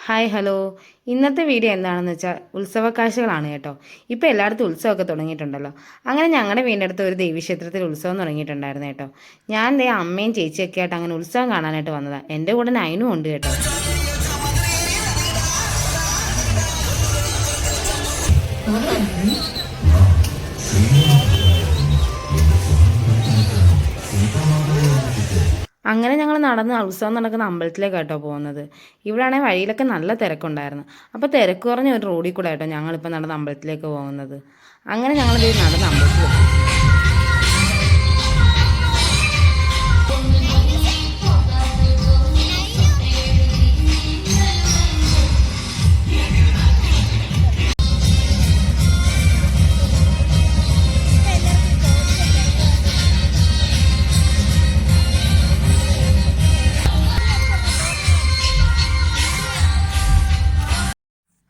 Hi hello. ഇന്നത്തെ video എന്താണെന്ന് വെച്ചാൽ ഉത്സവക്കാഴ്ചകളാണ് കേട്ടോ. ഇപ്പോൾ എല്ലായിടത്തും ഉത്സവമൊക്കെ തുടങ്ങിയിട്ടുണ്ടല്ലോ. അങ്ങനെ ഞങ്ങളുടെ വീടിൻ്റെ അടുത്ത് ഒരു ദേവീക്ഷേത്രത്തിൽ ഉത്സവം തുടങ്ങിയിട്ടുണ്ടായിരുന്നു കേട്ടോ. ഞാൻ ദേ അമ്മയും ചേച്ചിയൊക്കെ ആയിട്ട് അങ്ങനെ ഉത്സവം കാണാനായിട്ട് വന്നതാണ്. എൻ്റെ കൂടെ നൈനും ഉണ്ട് കേട്ടോ. അങ്ങനെ ഞങ്ങൾ നടന്ന് ഉത്സവം നടക്കുന്ന അമ്പലത്തിലേക്ക് കേട്ടോ പോകുന്നത്. ഇവിടെയാണെങ്കിൽ വഴിയിലൊക്കെ നല്ല തിരക്കുണ്ടായിരുന്നു. അപ്പോൾ തിരക്ക് കുറഞ്ഞ ഒരു റോഡിൽ കൂടെ കേട്ടോ ഞങ്ങളിപ്പോൾ നടന്ന് അമ്പലത്തിലേക്ക് പോകുന്നത്. അങ്ങനെ ഞങ്ങൾ നടന്ന് അമ്പലത്തിലെത്തി.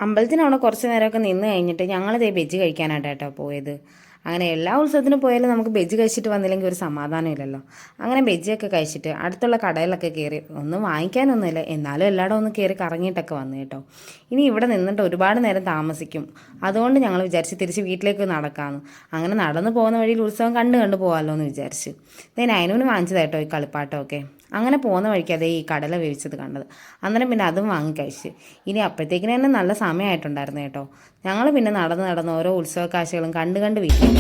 അമ്പലത്തിനവിടെ കുറച്ച് നേരമൊക്കെ നിന്ന് കഴിഞ്ഞിട്ട് ഞങ്ങളിതേ ബജ്ജി കഴിക്കാനായിട്ടാട്ടോ പോയത്. അങ്ങനെ എല്ലാ ഉത്സവത്തിനും പോയാലും നമുക്ക് ബജ്ജി കഴിച്ചിട്ട് വന്നില്ലെങ്കിൽ ഒരു സമാധാനം ഇല്ലല്ലോ. അങ്ങനെ ബജ്ജിയൊക്കെ കഴിച്ചിട്ട് അടുത്തുള്ള കടയിലൊക്കെ കയറി, ഒന്നും വാങ്ങിക്കാനൊന്നുമില്ല, എന്നാലും എല്ലായിടും ഒന്ന് കയറി കറങ്ങിയിട്ടൊക്കെ വന്നു കേട്ടോ. ഇനി ഇവിടെ നിന്നിട്ട് ഒരുപാട് നേരം താമസിക്കും, അതുകൊണ്ട് ഞങ്ങൾ വിചാരിച്ച് തിരിച്ച് വീട്ടിലേക്ക് നടക്കാമെന്ന്. അങ്ങനെ നടന്നു പോകുന്ന വഴിയിൽ ഉത്സവം കണ്ടു പോകാമല്ലോ എന്ന് വിചാരിച്ച് ഞാൻ അതിനോട് വാങ്ങിച്ചതായിട്ടോ ഈ കളിപ്പാട്ടമൊക്കെ. അങ്ങനെ പോകുന്ന വഴിക്ക് അതേ ഈ കടല വേവിച്ചത് കണ്ടത്. അന്നേരം പിന്നെ അതും വാങ്ങിക്കഴിച്ച്. ഇനി അപ്പോഴത്തേക്കിന് തന്നെ നല്ല സമയമായിട്ടുണ്ടായിരുന്നു കേട്ടോ. ഞങ്ങൾ പിന്നെ നടന്ന് ഓരോ ഉത്സവ കാഴ്ചകളും കണ്ട് വീട്ടിൽ